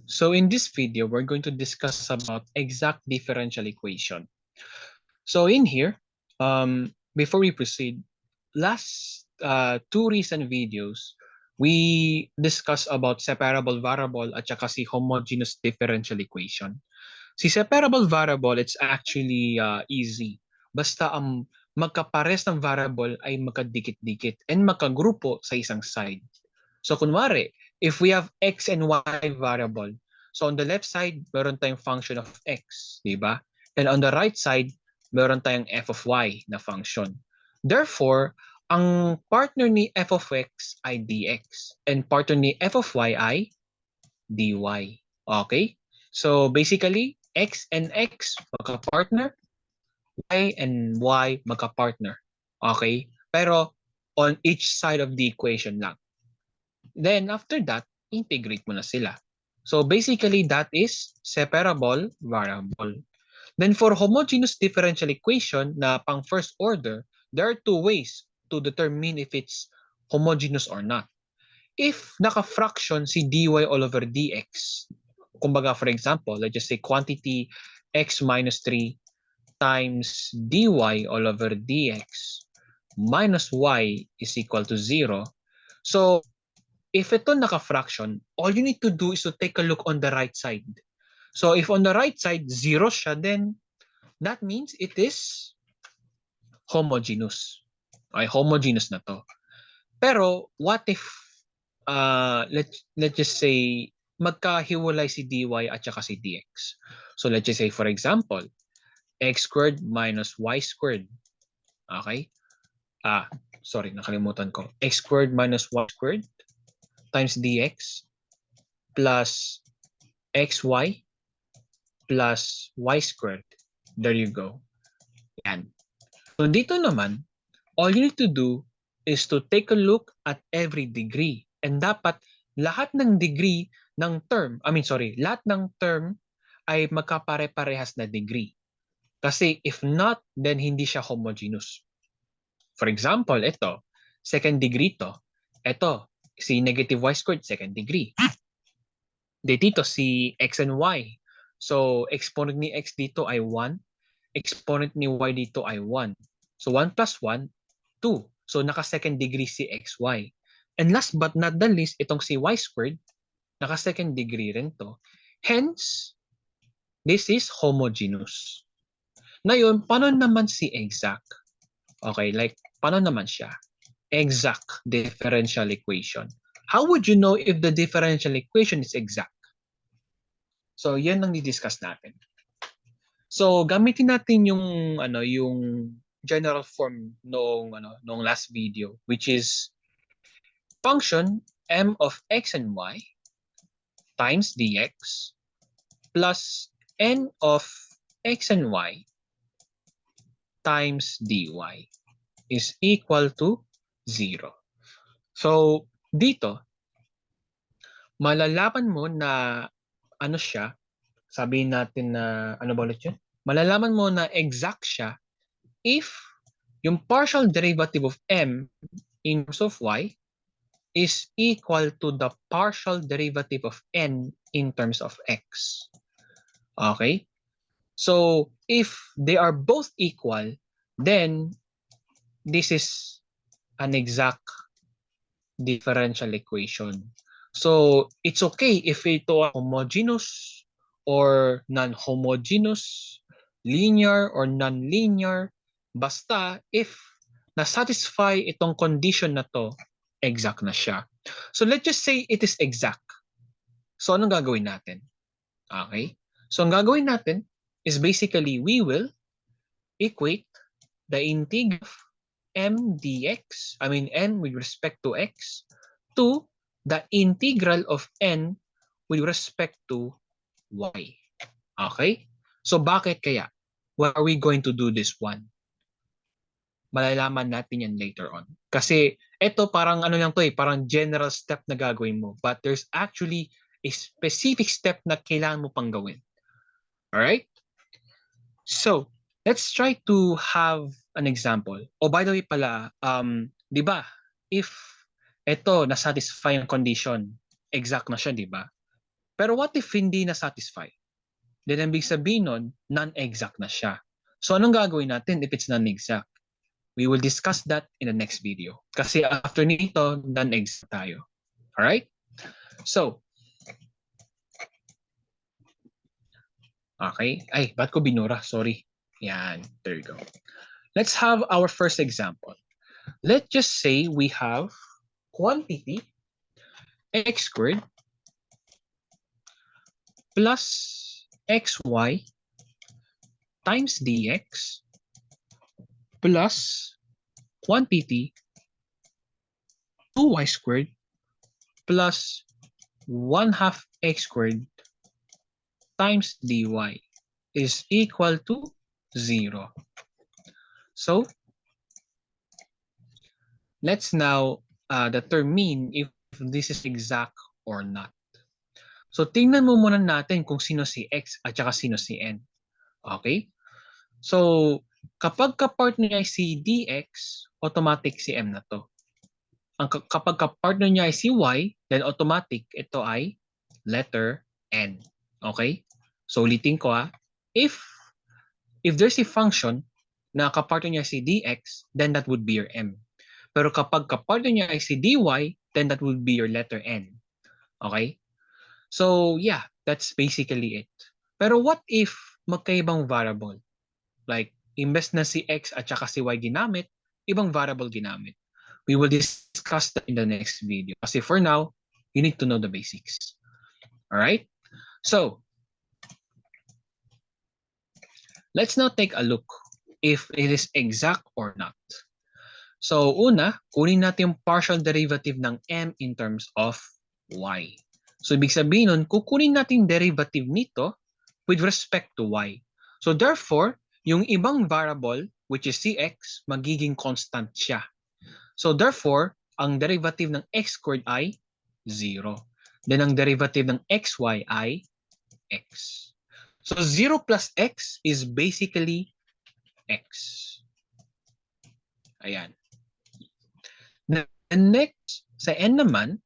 So in this video, we're going to discuss about exact differential equation. So in here, before we proceed, last two recent videos, we discussed about separable variable at saka si homogeneous differential equation. Si separable variable, it's actually easy. Basta ang magkapares ng variable ay magkadikit-dikit and magkagrupo sa isang side. So kunwari, if we have x and y variable, so on the left side, meron tayong function of x, di ba? And on the right side, meron tayong f of y na function. Therefore, ang partner ni f of x ay dx and partner ni f of y ay dy. Okay? So basically, x and x magka-partner, y and y magka-partner. Okay? Pero on each side of the equation lang. Then after that, integrate mo na sila. So basically, that is separable variable. Then for homogeneous differential equation na pang first order, there are two ways to determine if it's homogeneous or not. If naka-fraction si dy all over dx, kumbaga for example, let's just say quantity x minus 3 times dy all over dx minus y is equal to 0. So if ito naka-fraction, all you need to do is to take a look on the right side. So if on the right side, 0 siya, then that means it is homogeneous. Ay, homogeneous na to. Pero what if, let's just say, magkahiwalay si dy at saka si dx. So let's just say, for example, x squared minus y squared. Okay? Sorry, nakalimutan ko. X squared minus y squared times dx plus xy plus y squared. There you go. Yan. So dito naman, all you need to do is to take a look at every degree. And dapat lahat ng degree ng term, lahat ng term ay magkapare-parehas na degree. Kasi if not, then hindi siya homogeneous. For example, ito, second degree to. Ito, si negative y squared, second degree. Dito si x and y. So exponent ni x dito ay 1, exponent ni y dito ay 1. So 1 plus 1, 2. So naka-second degree si xy. And last but not the least, itong si y squared, naka-second degree rin to. Hence, this is homogeneous. Ngayon, paano naman si exact? Okay, like, paano naman siya? Exact differential equation. How would you know if the differential equation is exact? So, yan ang di-discuss natin. So, gamitin natin yung general form noong last video, which is function m of x and y times dx plus n of x and y times dy is equal to 0. So, dito, malalaman mo na ano siya, sabihin natin na, ano ba ulit yun? Malalaman mo na exact siya if yung partial derivative of m in terms of y is equal to the partial derivative of n in terms of x. Okay? So, if they are both equal, then this is an exact differential equation. So, it's okay if ito are homogeneous or non-homogeneous, linear or non-linear, basta if na-satisfy itong condition na to, exact na siya. So, let's just say it is exact. So, anong gagawin natin? Okay? So, ang gagawin natin is basically we will equate the integral of m dx, n with respect to x, to the integral of n with respect to y. Okay? So bakit kaya? Why are we going to do this one? Malalaman natin yan later on. Kasi ito parang parang general step na gagawin mo. But there's actually a specific step na kailangan mo pang gawin. Alright? So, let's try to have an example. Oh, by the way pala, di ba, if ito na-satisfy ang condition, exact na siya, di ba? Pero what if hindi na-satisfy? Then ang ibig sabihin nun, non-exact na siya. So anong gagawin natin if it's non-exact? We will discuss that in the next video. Kasi after nito, non-exact tayo. Alright? So, okay. Ay, ba't ko binura? Sorry. Yan. There you go. Let's have our first example. Let's just say we have quantity x squared plus xy times dx plus quantity 2y squared plus 1/2 x squared times dy is equal to 0. So, let's now determine if this is exact or not. So, tingnan mo muna natin kung sino si x at saka sino si n. Okay? So, kapag ka-partner niya ay si dx, automatic si m na to. Kapag ka-partner niya ay si y, then automatic ito ay letter n. Okay? So, ulitin ko If there's a function na ka-partner niya si dx, then that would be your m. Pero kapag ka-partner niya ay si dy, then that would be your letter n. Okay? So, yeah, that's basically it. Pero what if magkaibang variable? Like, imbes na si x at saka si y ginamit, ibang variable ginamit. We will discuss that in the next video. Kasi for now, you need to know the basics. Alright? So, let's now take a look if it is exact or not. So, una, kunin natin yung partial derivative ng m in terms of y. So, ibig sabihin nun, kukunin natin derivative nito with respect to y. So, therefore, yung ibang variable, which is cx, magiging constant siya. So, therefore, ang derivative ng x squared ay 0. Then, ang derivative ng xy ay x. So, 0 plus x is basically x. Ayan. And next, sa n naman,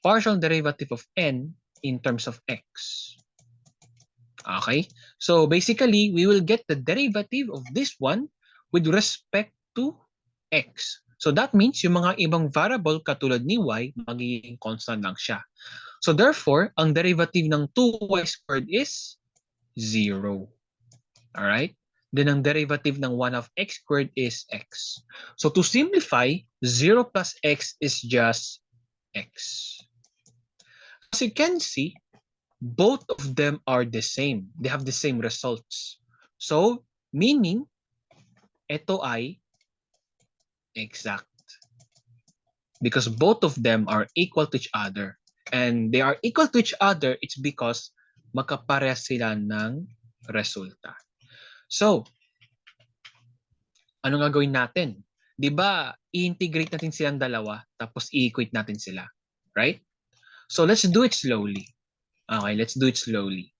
partial derivative of n in terms of x. Okay? So basically, we will get the derivative of this one with respect to x. So that means yung mga ibang variable katulad ni y, magiging constant lang siya. So therefore, ang derivative ng 2y squared is 0. Alright? Then ang derivative ng 1/2 x squared is x. So to simplify, 0 plus x is just x. As you can see, both of them are the same. They have the same results. So, meaning, ito ay exact. Because both of them are equal to each other. And they are equal to each other, it's because magkaparehas sila ng resulta. So, ano nga gawin natin? Di ba, i-integrate natin silang dalawa, tapos i-equate natin sila. Right? So, let's do it slowly. Okay, let's do it slowly.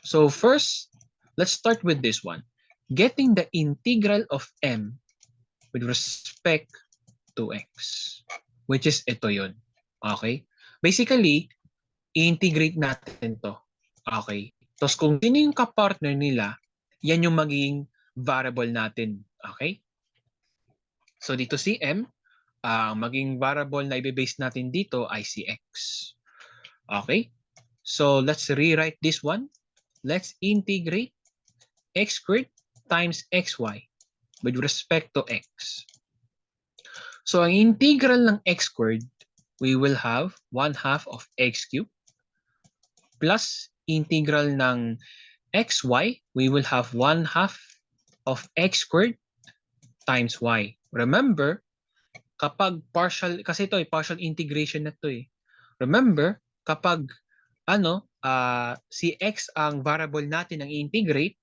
So first, let's start with this one. Getting the integral of m with respect to x, which is ito yun. Okay? Basically, i-integrate natin to. Okay? Tapos kung sino yung kapartner nila, yan yung magiging variable natin. Okay? So dito si m, ang maging variable na i-base natin dito ay si x. Okay? So let's rewrite this one. Let's integrate x squared times xy with respect to x. So ang integral ng x squared, we will have 1/2 of x cubed plus integral ng xy, we will have 1/2 of x squared times y. Remember, kapag partial, kasi ito partial integration na to Remember, kapag si x ang variable natin ang i-integrate,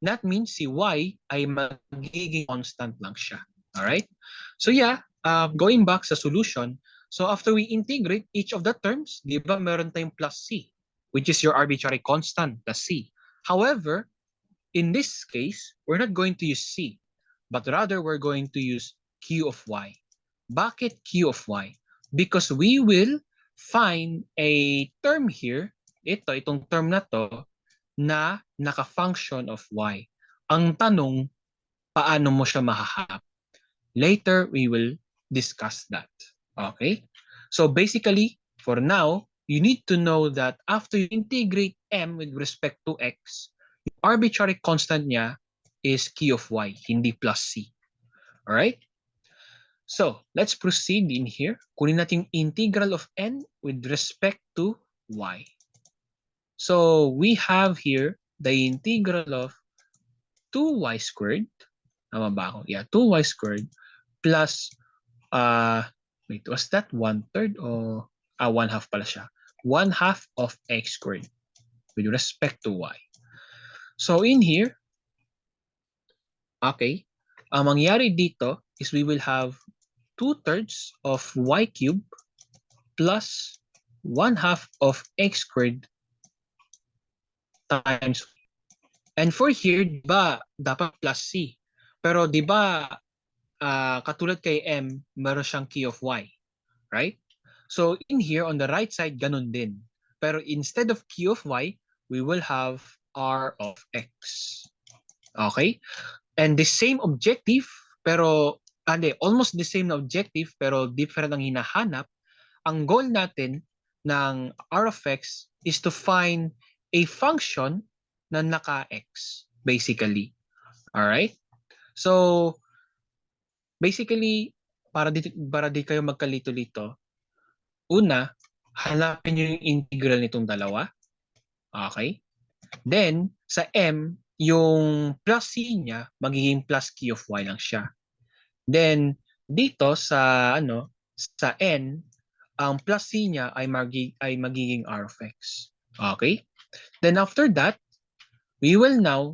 that means si y ay magiging constant lang siya. Alright? So yeah, going back sa solution, so after we integrate each of the terms, di ba meron tayong plus c, which is your arbitrary constant, the c. However, in this case, we're not going to use c, but rather we're going to use q of y. Bakit q of y? Because we will find a term here, itong term na to na naka-function of y. Ang tanong, paano mo siya mahahanap? Later, we will discuss that. Okay? So basically, for now, you need to know that after you integrate m with respect to x, yung arbitrary constant niya is q of y, hindi plus c. Alright? So, let's proceed in here. Kunin natin yung integral of n with respect to y. So, we have here the integral of 2y squared. Tama ba ako? Yeah, 2y squared plus, wait, was that 1/3 o 1/2 pala siya? 1/2 of x squared with respect to y. So, in here, okay, ang mangyari dito is we will have 2/3 of y cubed plus 1/2 of x squared times. And for here, di ba, dapat plus c. Pero di ba, katulad kay m, meron siyang q of y. Right? So in here, on the right side, ganun din. Pero instead of q of y, we will have r of x. Okay? And the same objective, pero, almost the same na objective, pero different ang hinahanap. Ang goal natin ng r of x is to find a function na naka-x, basically. Alright? So, basically, para di kayo magkalito-lito, una, hanapin nyo yung integral nitong dalawa. Okay? Then, sa m, yung plus c niya, magiging plus q of y lang siya. Then, dito sa, sa n, ang plus c niya ay magiging r of x. Okay? Then after that, we will now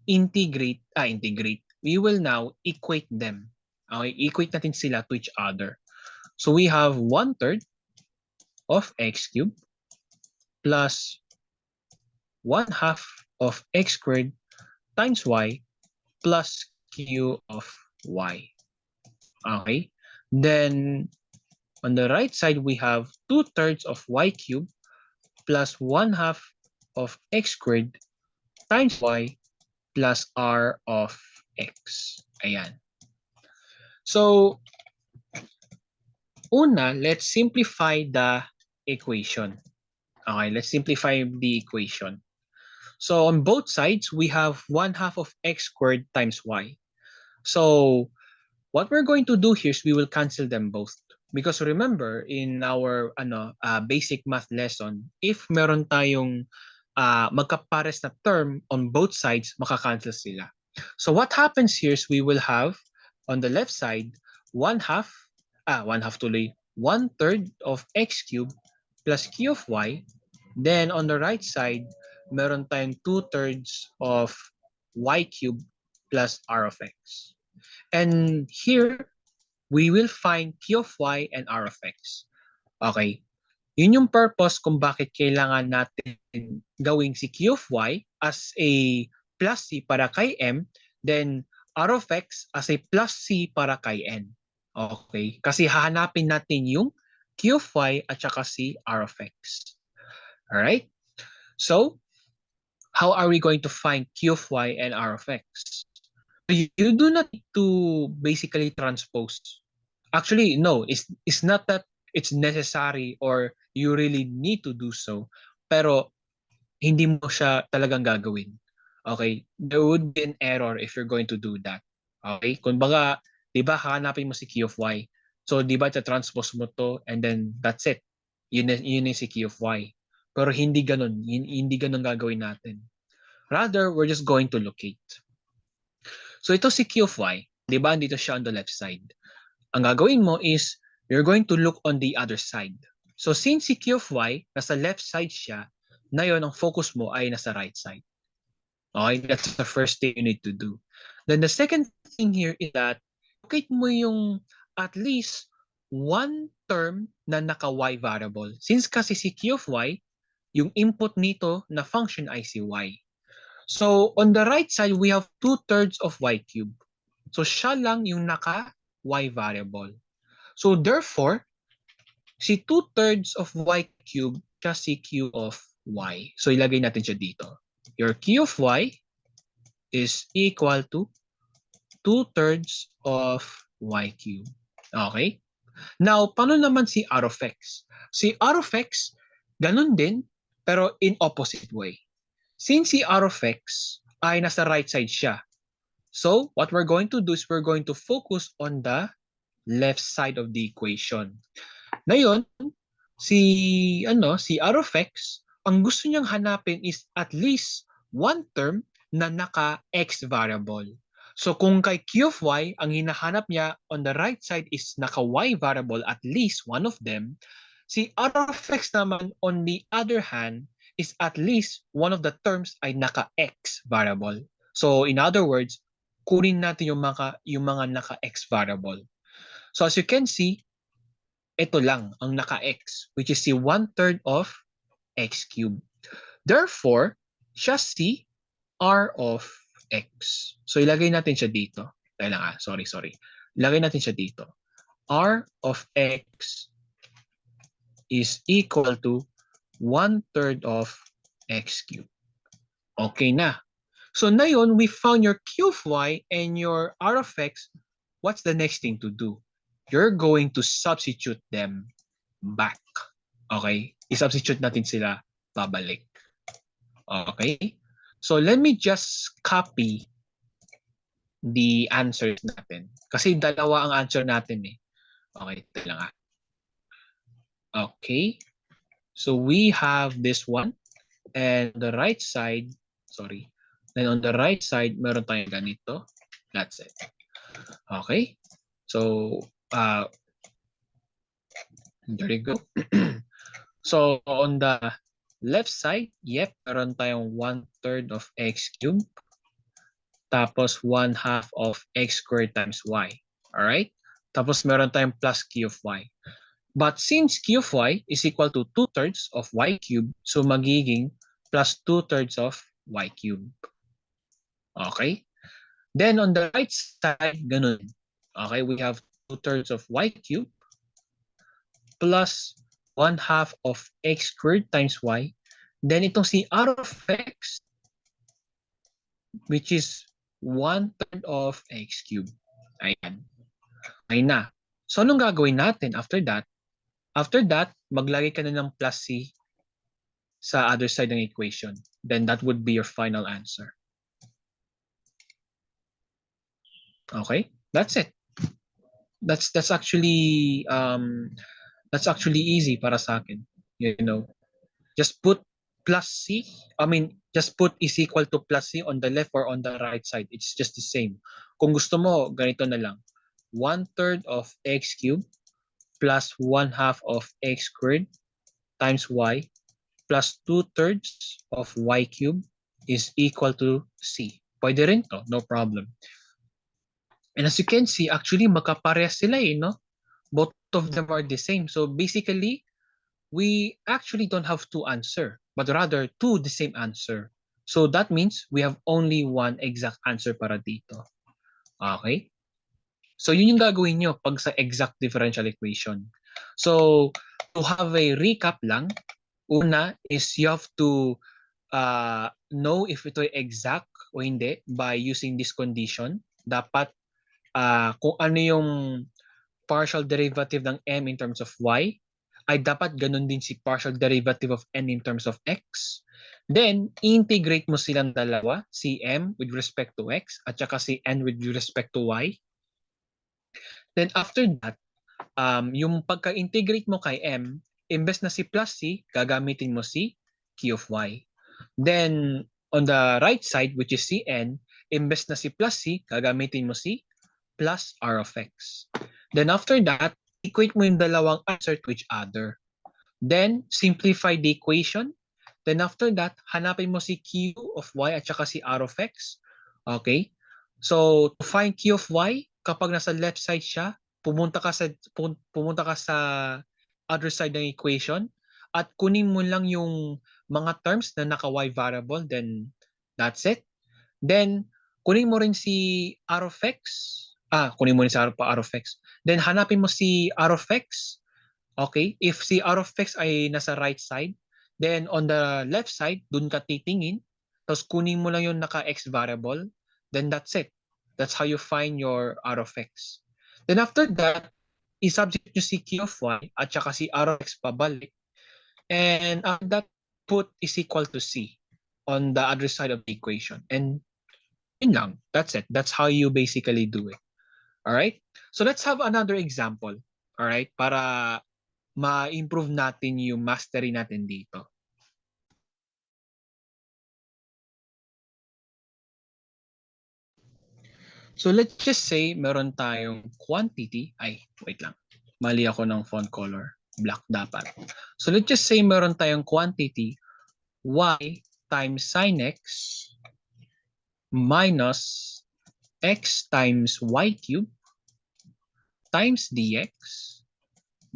integrate. We will now equate them. Okay? Equate natin sila to each other. So we have 1/3 of x cubed plus 1/2 of x squared times y plus q of y. Okay? Then on the right side, we have 2/3 of y cubed plus 1/2 of x squared times y plus r of x. Ayan. So, una, let's simplify the equation. Okay, let's simplify the equation. So, on both sides, we have 1/2 of x squared times y. So, what we're going to do here is we will cancel them both. Because remember, in our basic math lesson, if meron tayong magkapares na term on both sides, makakancel sila. So what happens here is we will have on the left side 1/2 tuloy, 1/3 of x cubed plus q of y. Then on the right side, meron tayong 2/3 of y cubed plus r of x. And here, we will find q of y and r of x. Okay? Yun yung purpose kung bakit kailangan natin gawing si q of y as a plus c para kay m, then r of x as a plus c para kay n. Okay? Kasi hahanapin natin yung q of y at saka si r of x. Alright? So, how are we going to find q of y and r of x? You do not need to basically transpose. Actually, no, it's not that it's necessary or you really need to do so, pero hindi mo siya talagang gagawin. Okay? There would be an error if you're going to do that. Okay? Kung baga, di ba, hahanapin mo si q of y. So, di ba, transpose mo to and then that's it. Yun yung si q of y. Pero hindi ganun. Hindi ganun gagawin natin. Rather, we're just going to locate. So ito si q of y, di ba? Dito siya on the left side. Ang gagawin mo is, you're going to look on the other side. So since si q of y, nasa left side siya, na yun, ang focus mo ay nasa right side. Okay? That's the first thing you need to do. Then the second thing here is that, locate mo yung at least one term na naka-y variable. Since kasi si q of y, yung input nito na function ay si y. So, on the right side, we have 2/3 of y cubed. So, siya lang yung naka-y variable. So, therefore, si 2/3 of y cubed siya si q of y. So ilagay natin siya dito. Your q of y is equal to 2/3 of y cubed. Okay? Now, paano naman si r of x? Si r of x, ganun din, pero in opposite way. Since si r of x ay nasa right side siya, so what we're going to do is we're going to focus on the left side of the equation. Ngayon, si r of x, ang gusto niyang hanapin is at least one term na naka-x variable. So kung kay q of y, ang hinahanap niya on the right side is naka-y variable, at least one of them, si r of x naman on the other hand is at least one of the terms ay naka-x variable. So in other words, kunin natin yung mga naka-x variable. So as you can see, ito lang ang naka-x, which is si 1/3 of x cubed. Therefore, siya si r of x. So ilagay natin siya dito. Sorry. Ilagay natin siya dito. R of x is equal to 1/3 of x cubed. Okay na. So ngayon, we found your q of y and your r of x. What's the next thing to do? You're going to substitute them back. Okay? I-substitute natin sila babalik. Okay? So let me just copy the answers natin. Kasi dalawa ang answer natin eh. Okay, ito lang ah. Okay. So we have this one. And the right side, sorry. Then on the right side, meron tayong ganito. That's it. Okay? So, there you go. So, on the left side, yep, meron tayong 1/3 of x cubed. Tapos 1/2 of x squared times y. Alright? Tapos meron tayong plus q of y. But since q of y is equal to 2/3 of y cubed, so magiging plus 2/3 of y cubed. Okay? Then on the right side, ganun. Okay, we have 2/3 of y cubed plus 1/2 of x squared times y. Then itong si r of x, which is 1/3 of x cubed. Ayan. Ayan na. So anong gagawin natin after that? After that, maglagay ka na ng plus c sa other side ng equation. Then that would be your final answer. Okay? That's it. That's actually easy para sa akin. You know, just put plus c. Just put is equal to plus c on the left or on the right side. It's just the same. Kung gusto mo, ganito na lang. 1/3 of x cubed plus 1/2 of x squared times y plus 2/3 of y cubed is equal to c. Pwede rin to, no problem. And as you can see, actually magkaparehas sila eh, no? Both of them are the same. So basically, we actually don't have two answer, but rather two the same answer. So that means we have only one exact answer para dito. Okay? So yun yung gagawin nyo pag sa exact differential equation. So to have a recap lang, una is you have to know if ito ay exact o hindi by using this condition. Dapat kung ano yung partial derivative ng m in terms of y, ay dapat ganun din si partial derivative of n in terms of x. Then, integrate mo silang dalawa, si m with respect to x at saka si n with respect to y. Then after that, yung pagka-integrate mo kay m, imbes na si plus c, gagamitin mo si q of y. Then, on the right side, which is cn, imbes na si plus c, gagamitin mo si plus r of x. Then after that, equate mo yung dalawang answer to each other. Then, simplify the equation. Then after that, hanapin mo si q of y at saka si r of x. Okay? So, to find q of y, kapag nasa left side siya, pumunta ka sa other side ng equation at kunin mo lang yung mga terms na naka-y variable, then that's it. Then, kunin mo rin si r of x. Kunin mo rin si r of x. Then, hanapin mo si r of x. Okay? If si r of x ay nasa right side, Then on the left side, dun ka titingin, tapos kunin mo lang yung naka-x variable, then that's it. That's how you find your r of x. Then after that, i-substitute nyo si q of y at saka si r of x pabalik. And after that, put is equal to c on the other side of the equation. And yun lang. That's it. That's how you basically do it. All right? So let's have another example. All right? Para ma-improve natin yung mastery natin dito. So let's just say meron tayong quantity. Ay, wait lang. Mali ako ng font color. Black dapat. So let's just say meron tayong quantity y times sin x minus x times y cube times dx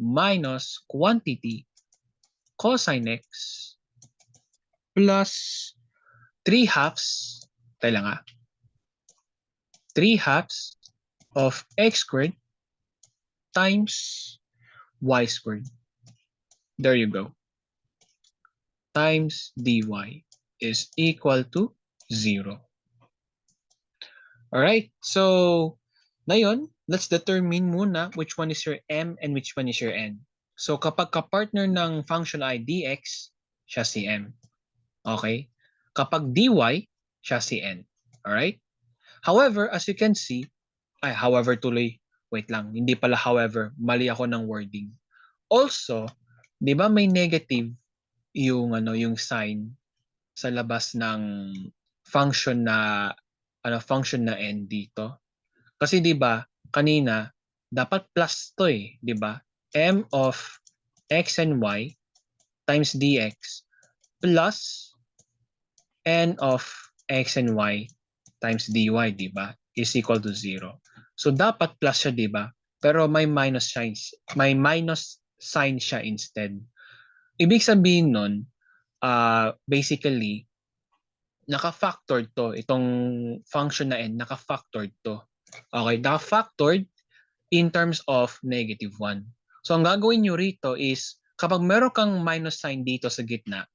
minus quantity cosine x plus 3 halves, tayo lang 3 halves of x squared times y squared. There you go. Times dy is equal to 0. Alright, so ngayon, let's determine muna which one is your m and which one is your n. So kapag kapartner ng function ay dx, siya si m. Okay? Kapag dy, siya si n. Alright? However, as you can see, however tuloy, wait lang, hindi pala however, mali ako ng wording. Also, di ba may negative yung sign sa labas ng function na n dito? Kasi 'di ba kanina dapat plus to di ba? M of x and y times dx plus n of x and y times dy, di ba? Is equal to 0. So dapat plus siya, di ba? Pero may minus sign siya instead. Ibig sabihin nun, basically, naka-factored to. Itong function na n, naka-factored to. Okay, naka-factored in terms of -1. So ang gagawin nyo rito is, kapag meron kang minus sign dito sa gitna,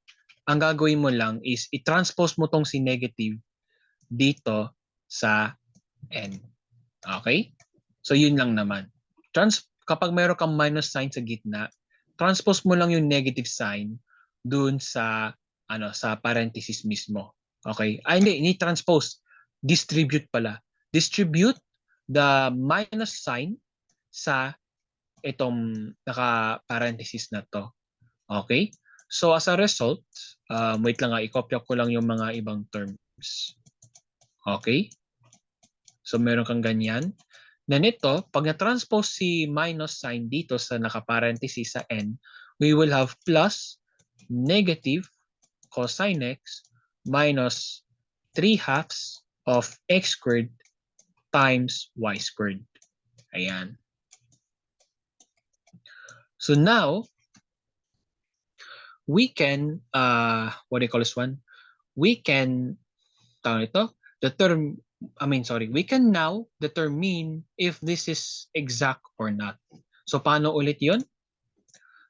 ang gagawin mo lang is i-transpose mo tong si negative dito sa n. Okay? So yun lang naman. Kapag meron kang minus sign sa gitna, transpose mo lang yung negative sign dun sa sa parenthesis mismo. Okay? Hindi transpose. Distribute pala. Distribute the minus sign sa itong naka-parenthesis na to. Okay? So as a result, wait lang i-copy ko lang yung mga ibang terms. Okay? So meron kang ganyan. Then ito, pag na-transpose si minus sign dito sa naka-parenthesis sa n, we will have plus negative cosine x minus 3 halves of x squared times y squared. Ayan. So now, we can, what do you call this one? We can, we can now determine if this is exact or not. So paano ulit yun?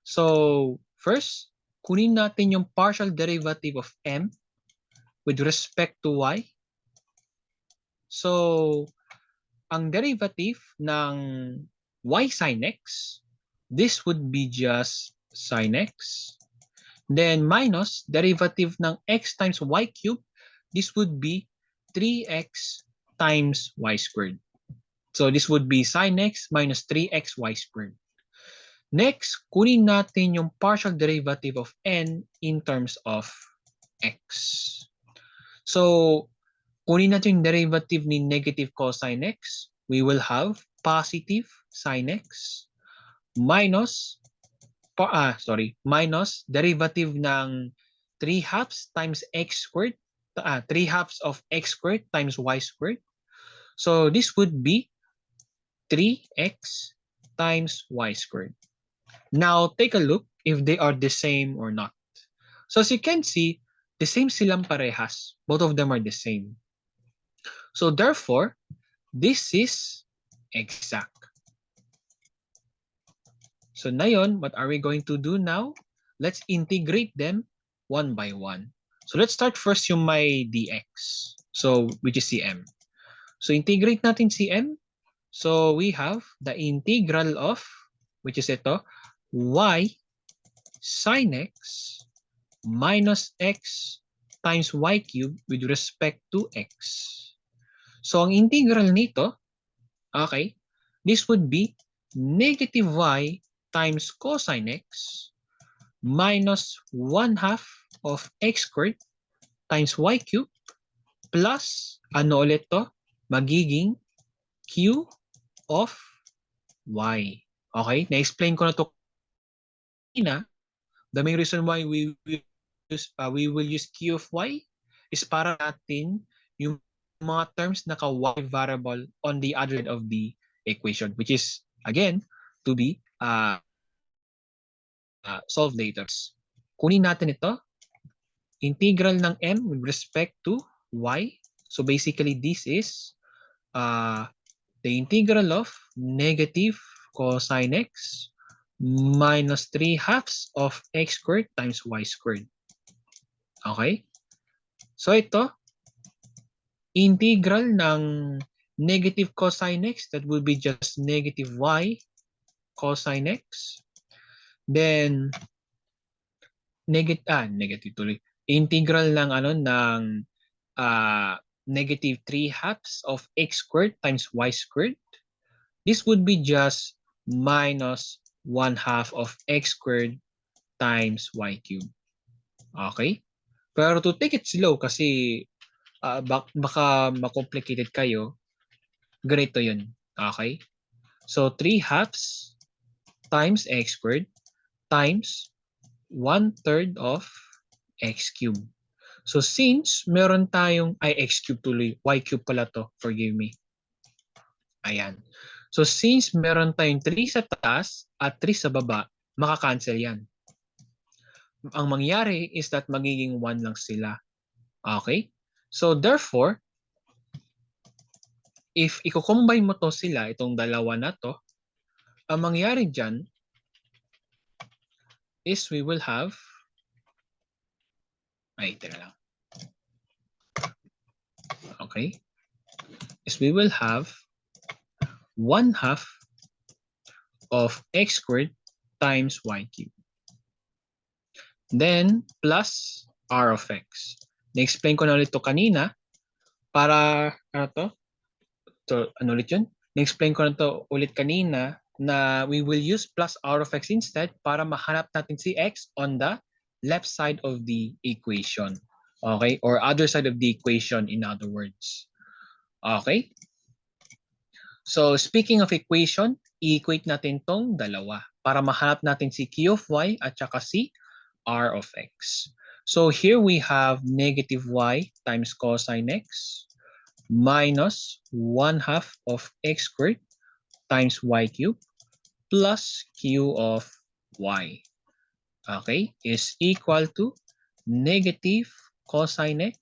So first, kunin natin yung partial derivative of m with respect to y. So ang derivative ng y sin x, this would be just sin x. Then minus derivative ng x times y cubed, this would be 3x times y squared. So this would be sin x minus 3xy squared. Next, kunin natin yung partial derivative of n in terms of x. So, kunin natin yung derivative ni negative cosine x. We will have positive sin x minus minus derivative ng 3 halves times x squared, 3 halves of x squared times y squared. So this would be 3x times y squared. Now take a look if they are the same or not. So as you can see, the same silang parehas. Both of them are the same. So therefore, this is exact. So ngayon, what are we going to do now? Let's integrate them one by one. So let's start first yung may dx. So which is cm. So integrate natin cm. So we have the integral of, which is ito, y sine x minus x times y cubed with respect to x. So ang integral nito, okay, this would be negative y times cosine x minus 1/2 of x squared times y cubed plus, ano ulit to? Magiging q of y. Okay? Na-explain ko na to kanina. The main reason why we will use q of y is para natin yung mga terms naka-y variable on the other side of the equation, which is, again, to be solved later. Kunin natin ito. Integral ng m with respect to y. So basically, this is the integral of negative cosine x minus 3/2 of x squared times y squared. Okay? So ito, integral ng negative cosine x, that will be just negative y cosine x. Then, negative tuloy. Integral ng negative 3/2 of x squared times y squared. This would be just minus 1/2 of x squared times y cubed. Okay? Pero to take it slow kasi baka ma-complicated kayo, ganito yun. Okay? So 3/2 times x squared times 1/3 of x cubed. So since meron tayong, x cubed tuloy, y cubed pala to, forgive me. Ayan. So since meron tayong 3 sa taas at 3 sa baba, makakancel yan. Ang mangyari is that magiging 1 lang sila. Okay? So therefore, if i-combine mo to sila, itong dalawa na to, ang mangyari dyan is we will have, teka lang. Okay? Is we will have 1/2 of x squared times y cubed. Then, plus r of x. Na-explain ko na ulit ito kanina para, ulit yun? Na-explain ko na ito ulit kanina na we will use plus r of x instead para mahanap natin si x on the left side of the equation. Okay? Or other side of the equation, in other words. Okay? So, speaking of equation, i-equate natin tong dalawa para mahanap natin si q of y at saka si r of x. So, here we have negative y times cosine x minus 1/2 of x squared times y cubed plus q of y. Okay, is equal to negative cosine x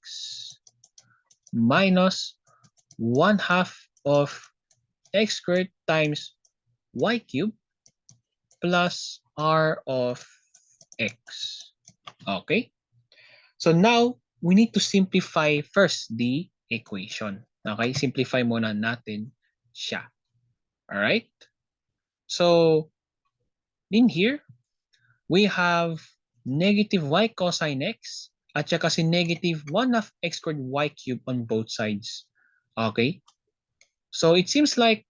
minus 1/2 of x squared times y cubed plus r of x. Okay? So now, we need to simplify first the equation. Okay? Simplify muna natin siya. Alright? So, in here, we have negative y cosine x at saka si negative 1/2 x squared y cubed on both sides. Okay? So, it seems like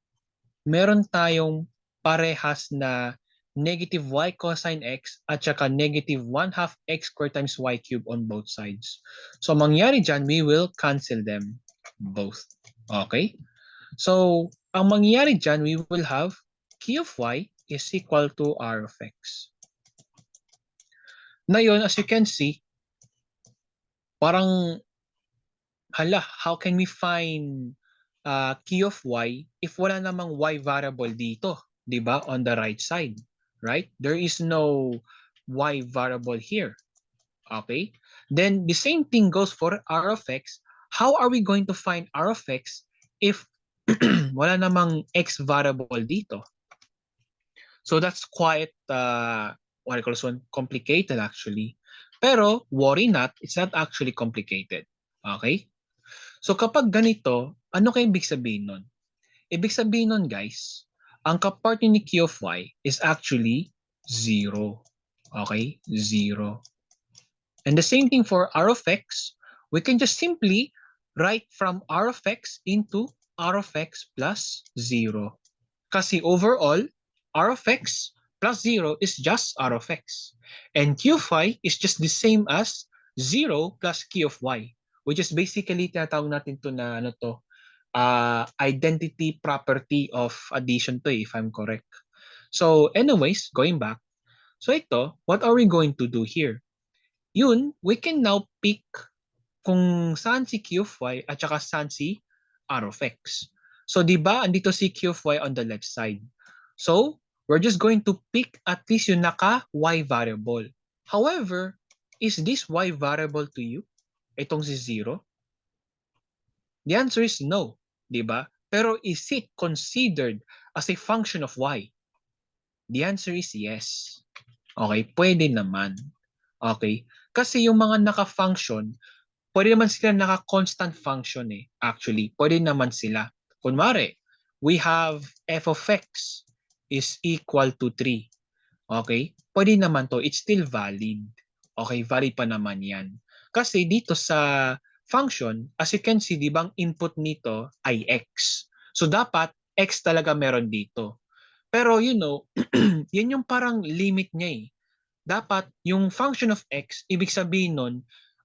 meron tayong parehas na negative y cosine x at saka negative 1/2 x squared times y cubed on both sides. So, mangyari dyan, we will cancel them both. Okay? So, ang mangyari dyan, we will have q of y is equal to r of x. Ngayon, as you can see, parang, how can we find q of y if wala namang y variable dito, di ba? On the right side, right? There is no y variable here. Okay? Then the same thing goes for r of x. How are we going to find r of x if wala namang x variable dito? So that's quite complicated actually. Pero worry not, it's not actually complicated. Okay? So kapag ganito, ano kaya ibig sabihin nun? Ibig sabihin nun guys, ang kaparte ni Q of Y is actually 0. Okay? 0. And the same thing for R of X, we can just simply write from R of X into R of X plus 0. Kasi overall, R of X plus 0 is just R of X. And Q of Y is just the same as 0 plus Q of Y, which is basically tinatawag natin to na ano to, identity property of addition to, if I'm correct. So anyways, going back, so ito, what are we going to do here? Yun, we can now pick kung saan si Q of Y at saka saan si R of X. So di ba andito si Q of Y on the left side. So we're just going to pick at least yung naka-Y variable. However, is this Y variable to you? Itong si 0? The answer is no, di ba? Pero is it considered as a function of Y? The answer is yes. Okay, pwede naman. Okay? Kasi yung mga naka-function, pwede naman sila naka-constant function eh. Actually, pwede naman sila. Kunwari, we have f of x is equal to 3. Okay? Pwede naman to. It's still valid. Okay? Valid pa naman yan. Kasi dito sa function, as you can see, di ba ang input nito ay x. So, dapat x talaga meron dito. Pero you know, yan yung parang limit niya eh. Dapat yung function of x, ibig sabihin nun,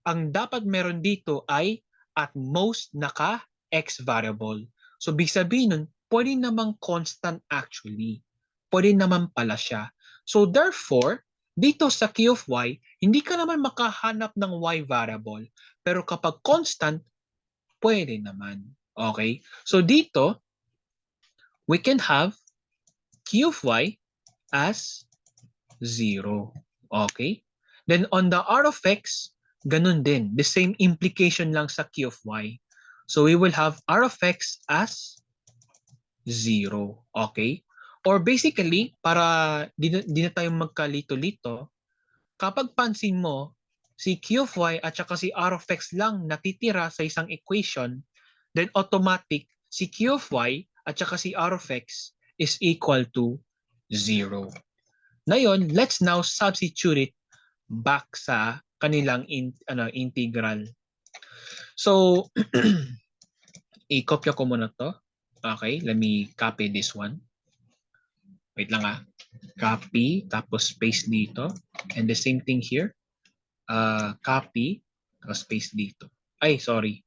ang dapat meron dito ay at most naka-x variable. So, ibig sabihin nun, pwede namang constant actually. Pwede naman pala siya. So, therefore, dito sa Q of y, hindi ka naman makahanap ng y variable. Pero kapag constant, pwede naman. Okay? So, dito, we can have Q of y as 0. Okay? Then on the R of X, ganun din. The same implication lang sa Q of Y. So we will have R of X as 0. Okay? Or basically, para di na tayo magkalito-lito, kapag pansin mo, si Q of Y at saka si R of X lang natitira sa isang equation, then automatic, si Q of Y at saka si R of X is equal to 0. Ngayon, let's now substitute it back sa kanilang integral. So, i-copy ko muna to. Okay, let me copy this one. Wait lang ah. Copy, tapos paste dito. And the same thing here. Copy, tapos paste dito. Ay, sorry.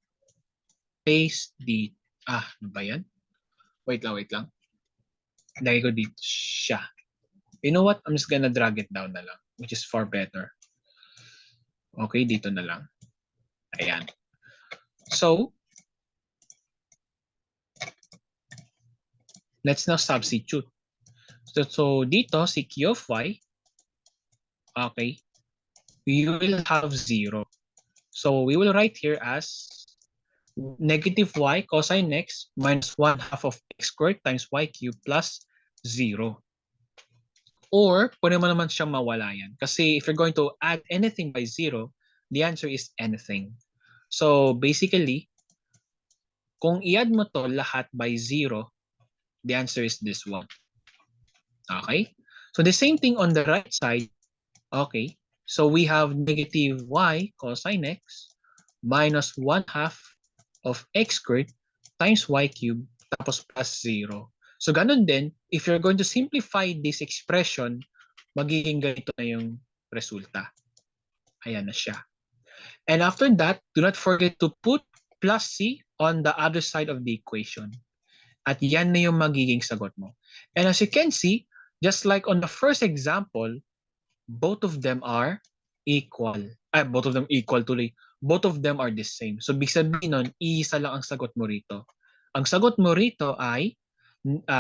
Paste dito. Ano ba yan? Wait lang. Lagay ko dito siya. You know what? I'm just gonna drag it down na lang, which is far better. Okay, dito na lang. Ayan. So, let's now substitute. So dito, si Q of Y, okay, we will have 0. So we will write here as negative y cosine x minus 1/2 of x squared times y cubed plus 0. Or, pwede mo naman siyang mawala yan. Kasi if you're going to add anything by 0, the answer is anything. So basically, kung i-add mo to lahat by 0, the answer is this one. Okay? So the same thing on the right side. Okay, so we have negative y cosine x minus 1/2 of x squared times y cubed tapos plus 0. So ganun din, if you're going to simplify this expression, magiging ganito na yung resulta. Ayan na siya. And after that, do not forget to put plus c on the other side of the equation. At yan na yung magiging sagot mo. And as you can see, just like on the first example, both of them are equal. Both of them equal tuloy. Both of them are the same. So, ibig sabihin nun, iisa lang ang sagot mo rito. Ang sagot mo rito ay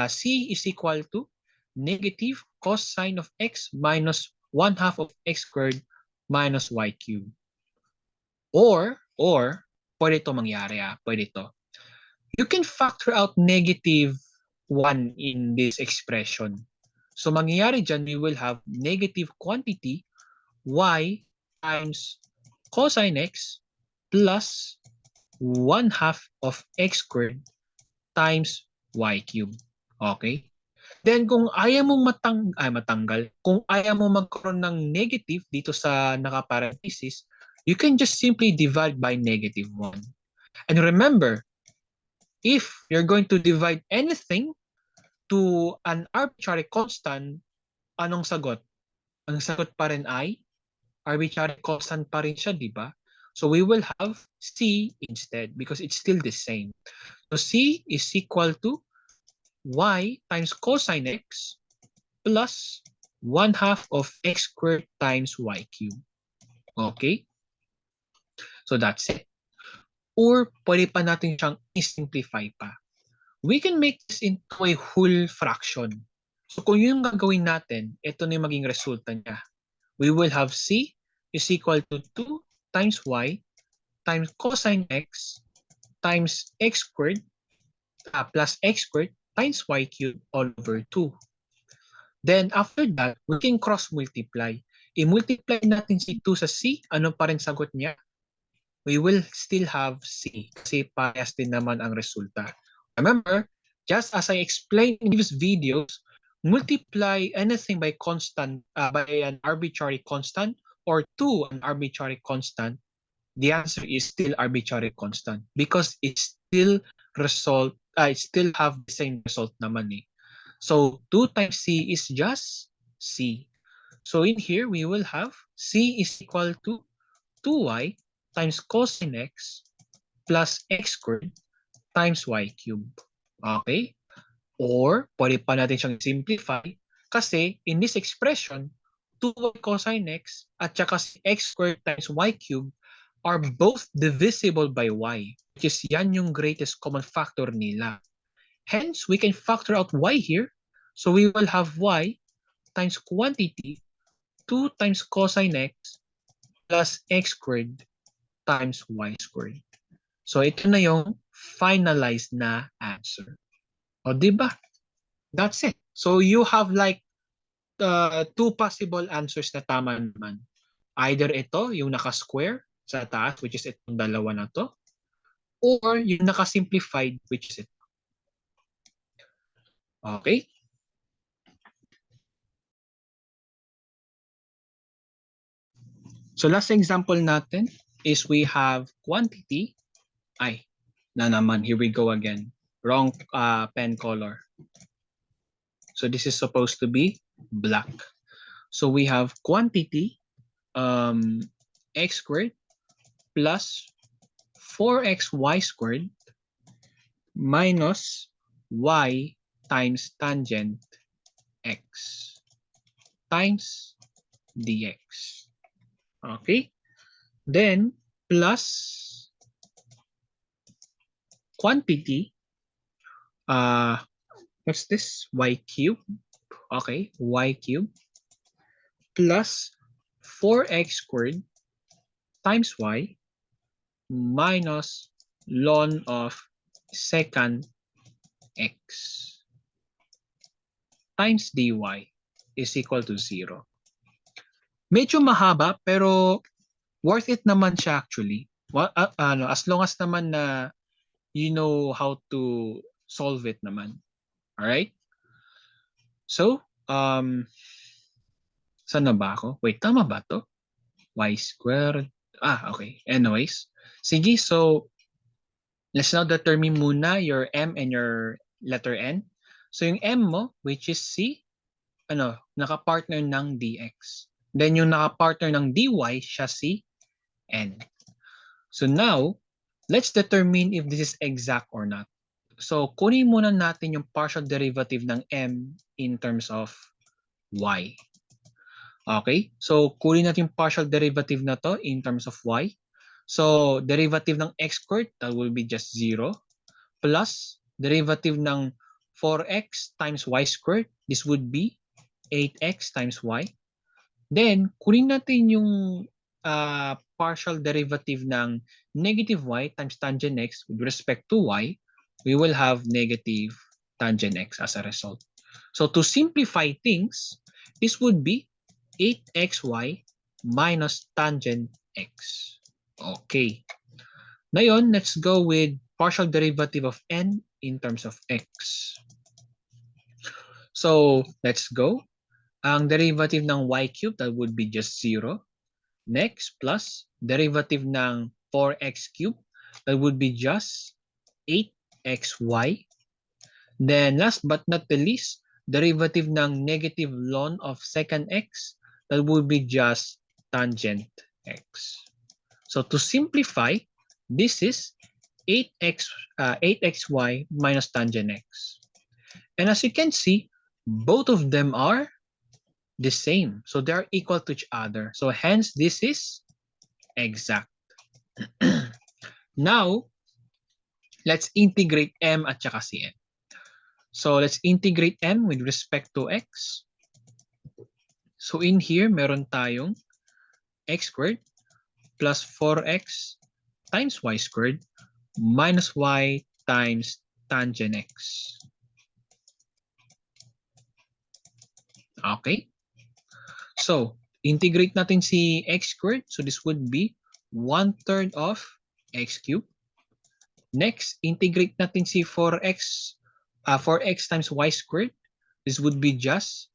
C is equal to negative cosine of x minus 1/2 of x squared minus y cubed. Or, pwede ito mangyari pwede ito. You can factor out negative 1 in this expression. So, mangyayari dyan, we will have negative quantity y times cosine x plus 1/2 of x squared times y cubed. Okay? Then kung ayaw mong matanggal, kung ayaw mo magkaroon ng negative dito sa nakaparenthesis, you can just simply divide by -1. And remember, if you're going to divide anything to an arbitrary constant, anong sagot? Ang sagot pa rin ay arbitrary constant pa rin siya, di ba? So we will have C instead because it's still the same. So C is equal to y times cosine x plus 1/2 of x squared times y cubed. Okay? So that's it. Or pwede pa natin siyang i-simplify pa. We can make this into a whole fraction. So kung yung gagawin natin, ito na yung maging resulta niya. We will have C is equal to 2 times y times cosine x times x squared plus x squared times y cubed all over 2. Then after that, we can cross multiply. I-multiply natin si 2 sa C, ano pa rin sagot niya? We will still have C kasi parehas din naman ang resulta. Remember, just as I explained in previous videos, multiply anything by constant, by an arbitrary constant or to an arbitrary constant, the answer is still arbitrary constant because it still have the same result naman eh. So 2 times C is just C. So in here, we will have C is equal to 2y times cosine x plus x squared times y cubed. Okay? Or, pwede pa natin siyang simplify kasi in this expression, 2y cosine x at saka x squared times y cubed are both divisible by y, which is yan yung greatest common factor nila. Hence, we can factor out y here. So we will have y times quantity 2 times cosine x plus x squared times y squared. So ito na yung finalized na answer. O diba? That's it. So you have like two possible answers na tama naman. Either ito, yung naka-square sa taas, which is itong dalawa na to, or yung naka-simplified, which is ito. Okay? So last example natin is we have quantity. Ay, na naman, here we go again. Wrong pen color. So this is supposed to be black. So we have quantity x squared plus 4xy squared minus y times tangent x times dx. Okay? Then, plus quantity, what's this? Y cubed. Okay, y cubed plus 4x squared times y minus ln of secant x times dy is equal to 0. Medyo mahaba pero worth it naman siya actually. As long as naman na you know how to solve it naman. Alright? So, saan na ba ako? Wait, tama ba to? Y squared. Okay. Anyways. Sige, so let's now determine muna your M and your letter N. So yung M mo, which is C, naka-partner ng dx. Then yung naka-partner ng dy, siya si N. So now, let's determine if this is exact or not. So kunin muna natin yung partial derivative ng M in terms of y. Okay? So kunin natin yung partial derivative na to in terms of y. So derivative ng x squared, that will be just 0. Plus derivative ng 4x times y squared, this would be 8x times y. Then, kunin natin yung partial derivative ng negative y times tangent x with respect to y, we will have negative tangent x as a result. So to simplify things, this would be 8xy minus tangent x. Okay. Ngayon, let's go with partial derivative of n in terms of x. So, let's go. Ang derivative ng y cubed, that would be just 0. Next, plus derivative ng 4x cubed, that would be just 8xy. Then, last but not the least, derivative ng negative ln of second x, that would be just tangent x. So, to simplify, this is 8xy minus tangent x. And as you can see, both of them are the same. So they are equal to each other. So hence, this is exact. Now, let's integrate m at saka si n. So let's integrate m with respect to x. So in here, meron tayong x squared plus 4x times y squared minus y times tangent x. Okay? So, integrate natin si x squared. So this would be 1/3 of x cubed. Next, integrate natin si 4x times y squared. This would be just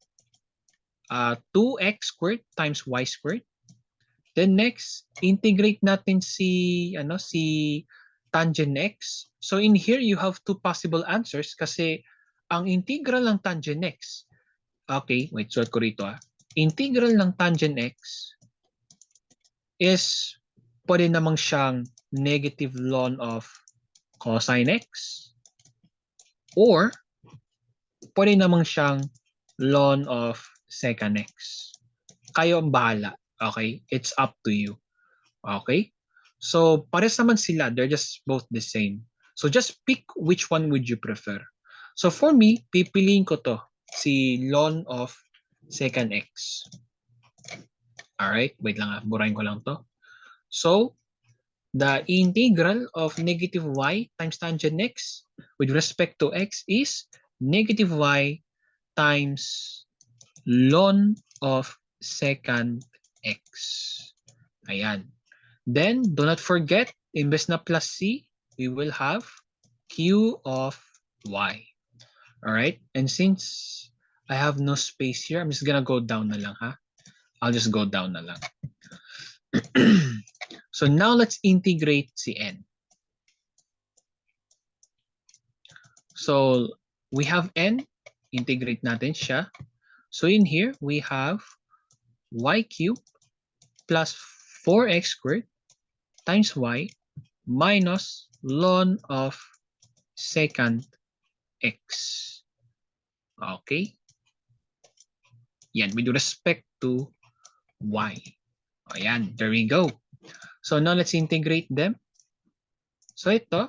2x squared times y squared. Then next, integrate natin si tangent x. So in here, you have two possible answers kasi ang integral ng tangent x, okay, wait, sulat ko rito Integral ng tangent x is pwede namang siyang negative ln of cosine x or pwede namang siyang ln of secant x. Kayo ang bahala. Okay? It's up to you. Okay? So, pares naman sila. They're just both the same. So, just pick which one would you prefer. So, for me, pipiliin ko to. Si ln of secant x. Alright? Wait lang burahin ko lang to. So, the integral of negative y times tangent x with respect to x is negative y times ln of secant x. Ayan. Then, do not forget, imbes na plus c, we will have q of y. Alright? And since I have no space here, I'm just gonna go down na lang, ha? I'll just go down na lang. So now let's integrate si n. So we have n, integrate natin siya. So in here, we have y cubed plus 4x squared times y minus ln of secant x. Okay? Yan, with respect to y. Ayan, there we go. So now let's integrate them. So ito,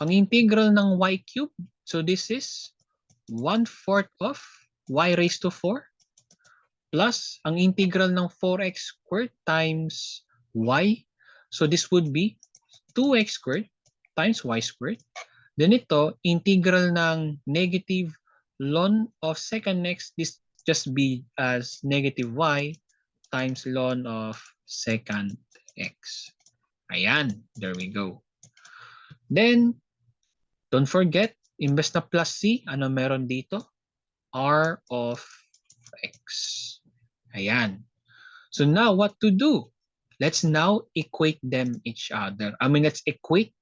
ang integral ng y cubed, so this is 1/4 of y raised to 4 plus ang integral ng 4x squared times y. So this would be 2x squared times y squared. Then ito, integral ng negative ln of secant x, this just be as negative y times ln of secant x. Ayan, there we go. Then, don't forget, imbes na plus c, ano meron dito? R of x. Ayan. So now, what to do? Let's now equate them each other. Let's equate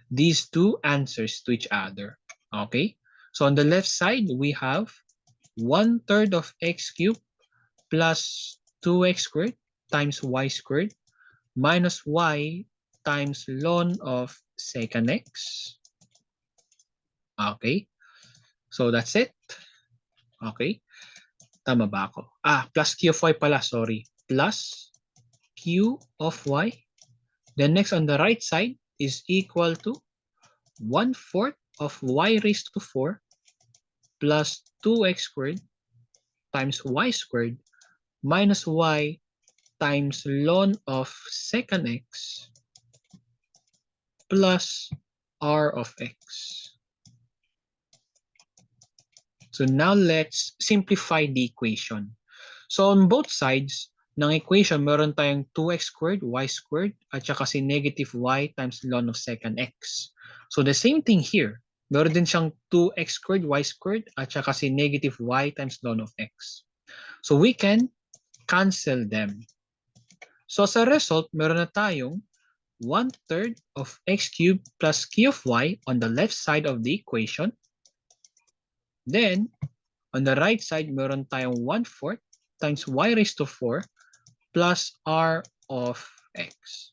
these two answers to each other. Okay? So on the left side, we have 1/3 of x cubed plus 2x squared times y squared minus y times ln of secant x. Okay? So that's it. Okay? Tama ba ako? Plus q of y pala, sorry. Plus q of y. Then next on the right side is equal to 1/4 of y raised to 4 plus 2x squared times y squared minus y times ln of secant x plus r of x. So now let's simplify the equation. So on both sides, ng equation, meron tayong 2x squared, y squared, at saka si negative y times ln of secant x. So the same thing here. Meron din siyang 2x squared, y squared, at saka si negative y times ln of x. So we can cancel them. So sa result, meron na tayong 1/3 of x cubed plus q of y on the left side of the equation. Then, on the right side, meron tayong 1/4 times y raised to 4 plus r of x.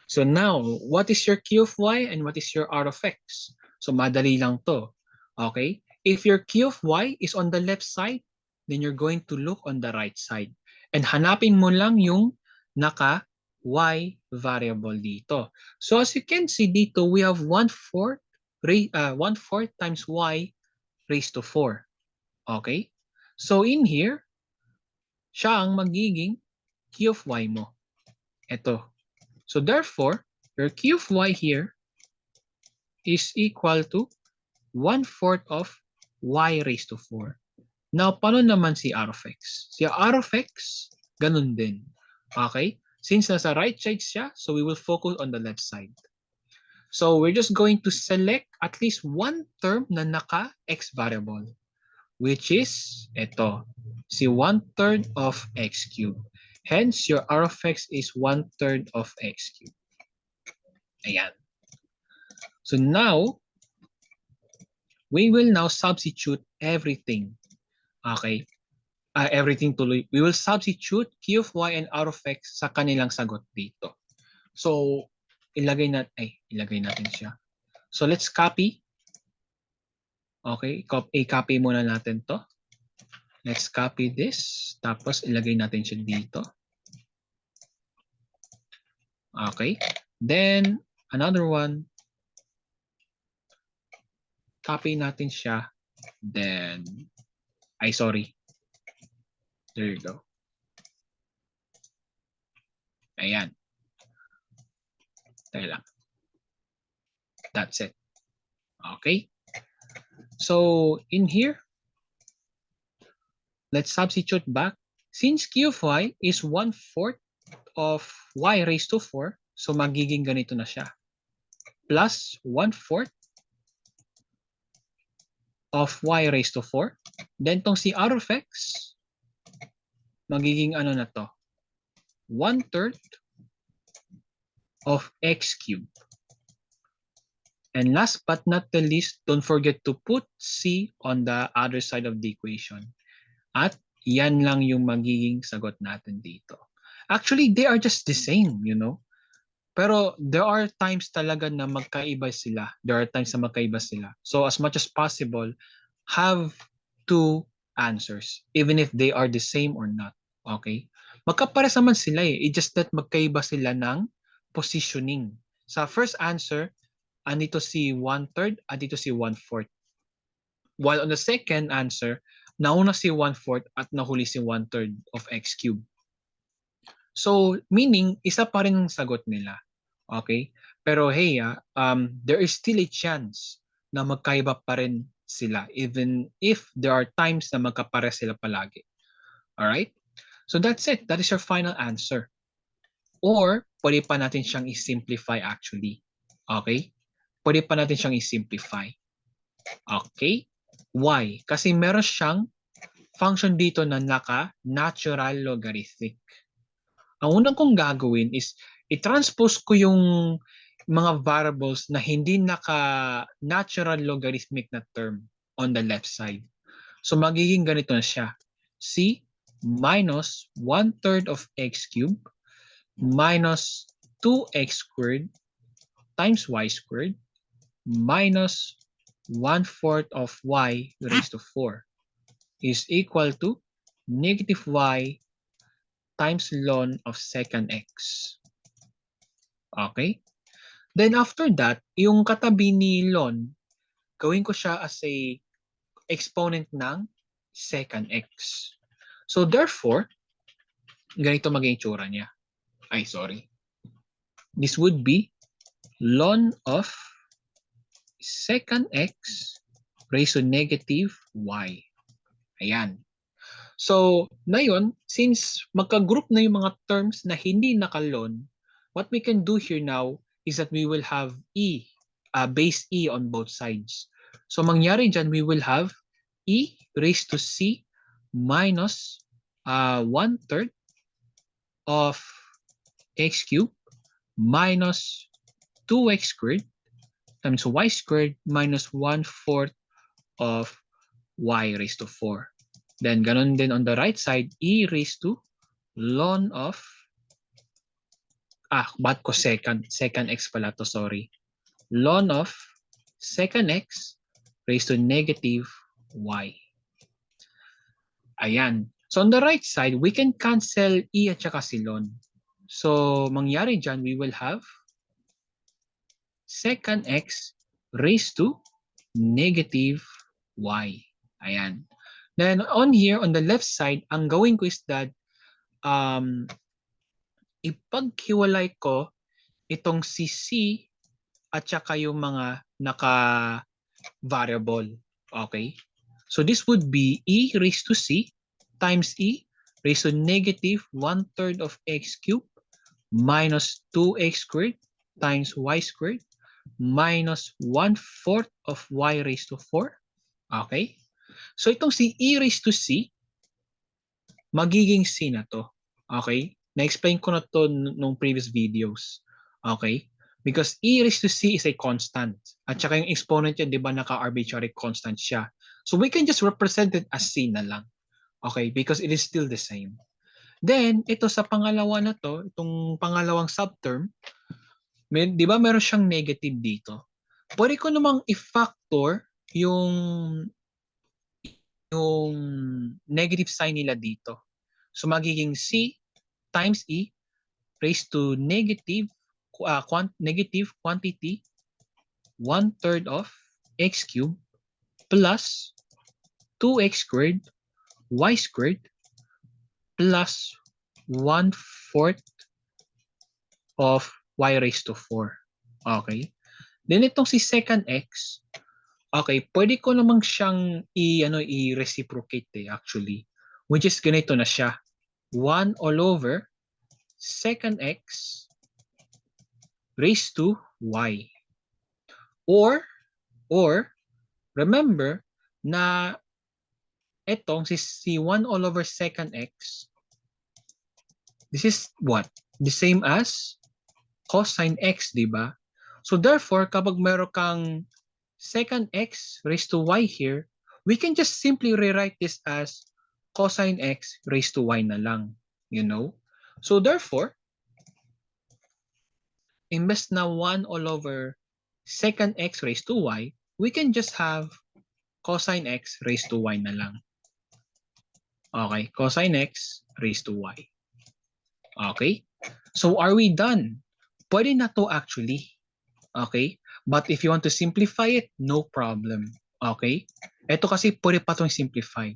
So now, what is your q of y and what is your r of x? So madali lang to. Okay? If your q of y is on the left side, then you're going to look on the right side. And hanapin mo lang yung naka y variable dito. So as you can see dito, we have 1/4 times y raised to 4. Okay? So in here, siya ang magiging q of y mo. Ito. So therefore, your q of y here is equal to 1/4 of y raised to 4. Now, paano naman si r of x? Si r of x, ganun din. Okay? Since nasa right side siya, so we will focus on the left side. So we're just going to select at least one term na naka-x variable, which is ito, si 1/3 of x cubed. Hence, your r of x is 1/3 of x cubed. Ayan. So now, we will now substitute everything. Okay? Everything tuloy. We will substitute q of y and r of x sa kanilang sagot dito. So, ilagay natin siya. So, let's copy. Okay? I-copy muna natin to. Let's copy this. Tapos, ilagay natin siya dito. Okay? Then, another one. Copy natin siya. Then, sorry. There you go. Ayan. Tayo lang. That's it. Okay? So, in here, let's substitute back. Since q of y is 1/4 of y raised to 4, so magiging ganito na siya. Plus 1/4 of y raised to 4. Then tong si r of x, magiging ano na to? 1/3 of x cubed. And last but not the least, don't forget to put c on the other side of the equation. At yan lang yung magiging sagot natin dito. Actually, they are just the same, you know. Pero there are times talaga na magkaiba sila. There are times na magkaiba sila. So as much as possible, have two answers, even if they are the same or not. Okay? Magkapares naman sila eh. It's just that magkaiba sila ng positioning. Sa first answer, andito si 1/3, andito si 1/4. While on the second answer, nauna si 1/4 at nahuli si 1/3 of x cubed. So, meaning, isa pa rin ang sagot nila. Okay? Pero hey, there is still a chance na magkaiba pa rin sila even if there are times na magkapare sila palagi. Alright? So that's it. That is your final answer. Or, pwede pa natin siyang i-simplify actually. Okay? Pwede pa natin siyang i-simplify. Okay? Why? Kasi meron siyang function dito na naka-natural logarithmic. Ang unang kong gagawin is i-transpose ko yung mga variables na hindi naka-natural logarithmic na term on the left side. So magiging ganito na siya. C minus 1/3 of x cubed minus 2x squared times y squared minus 1/4 of y raised to 4 is equal to negative y times ln of secant x. Okay? Then after that, yung katabi ni ln, gawin ko siya as a exponent ng secant x. So therefore, ganito maging itsura niya. Sorry. This would be ln of secant x raised to negative y. Ayan. So, ngayon, since magka-group na yung mga terms na hindi nakalon, what we can do here now is that we will have base E on both sides. So, mangyari dyan, we will have E raised to C minus 1/3 of x cubed minus 2x squared times y squared minus 1/4 of y raised to 4. Then, ganun din on the right side, e raised to ln of, ba't ko second x pala to, sorry. Ln of second x raised to negative y. Ayan. So, on the right side, we can cancel e at saka si ln. So, mangyari dyan, we will have second x raised to negative y. Ayan. Then on here, on the left side, ang gawin ko is that ipaghiwalay ko itong si C at saka yung mga naka-variable. Okay? So this would be e raised to C times e raised to negative 1/3 of x cubed minus 2x squared times y squared minus 1/4 of y raised to 4. Okay? So itong si e raised to C, magiging C na to. Okay? Na-explain ko na to nung previous videos. Okay? Because e raised to C is a constant. At saka yung exponent niya, di ba, naka-arbitrary constant siya. So we can just represent it as C na lang. Okay? Because it is still the same. Then, ito sa pangalawa na to, itong pangalawang subterm, di ba meron siyang negative dito? Pwede ko namang i-factor yung negative sign nila dito. So magiging C times E raised to negative quantity 1/3 of x cubed plus 2x squared y squared plus 1/4 of y raised to 4. Okay? Then itong si second x, okay, pwede ko namang siyang i-reciprocate actually. Which is ganito na siya. 1 all over second x raised to y. Or remember na etong si 1 all over second x, this is what? The same as cosine x, di ba? So therefore, kapag meron kang second x raised to y here, we can just simply rewrite this as cosine x raised to y na lang. You know? So therefore, imbes na 1 all over second x raised to y, we can just have cosine x raised to y na lang. Okay, cosine x raised to y. Okay? So are we done? Pwede na to actually. Okay? But if you want to simplify it, no problem. Okay? Ito kasi pwede pa itong simplify.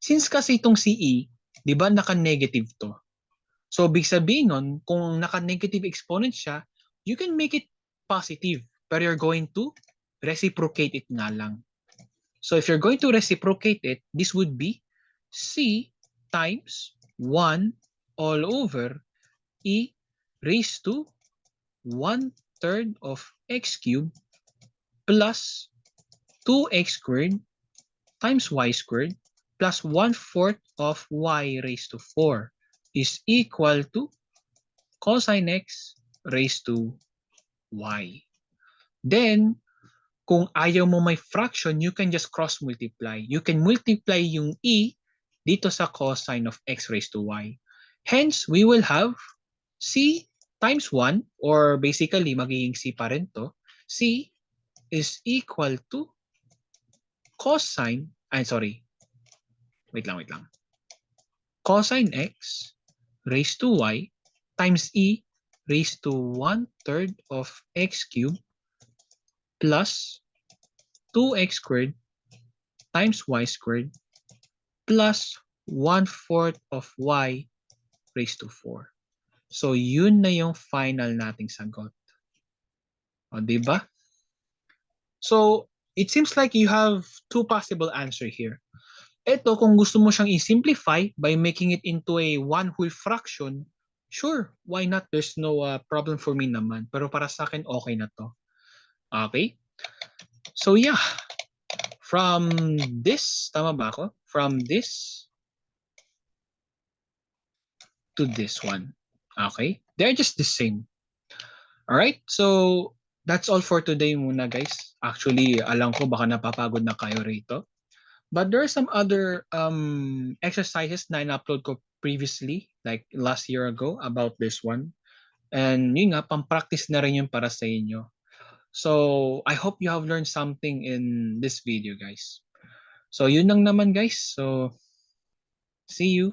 Since kasi itong si E, di ba naka-negative to? So, big sabihin nun, kung naka-negative exponent siya, you can make it positive. Pero you're going to reciprocate it nga lang. So, if you're going to reciprocate it, this would be C times 1 all over E raised to 1/3 of x cubed plus 2x squared times y squared plus 1/4 of y raised to 4 is equal to cosine x raised to y. Then, kung ayaw mo may fraction, you can just cross multiply. You can multiply yung e dito sa cosine of x raised to y. Hence, we will have c times 1, or basically magiging c pa rin to, c is equal to cosine, wait lang. Cosine x raised to y times e raised to 1/3 of x cubed plus 2x squared times y squared plus 1/4 of y raised to 4. So, yun na yung final nating sagot. O, diba? So, it seems like you have two possible answers here. Ito, kung gusto mo siyang i-simplify by making it into a one whole fraction, sure, why not? There's no problem for me naman. Pero para sa akin, okay na to. Okay? So yeah, from this, tama ba ako? From this to this one. Okay? They're just the same. Alright? So, that's all for today muna, guys. Actually, alam ko baka napapagod na kayo rito. But there are some other exercises na in-upload ko previously, like last year ago, about this one. And yun nga, pang-practice na rin yun para sa inyo. So, I hope you have learned something in this video, guys. So, yun lang naman, guys. So, see you.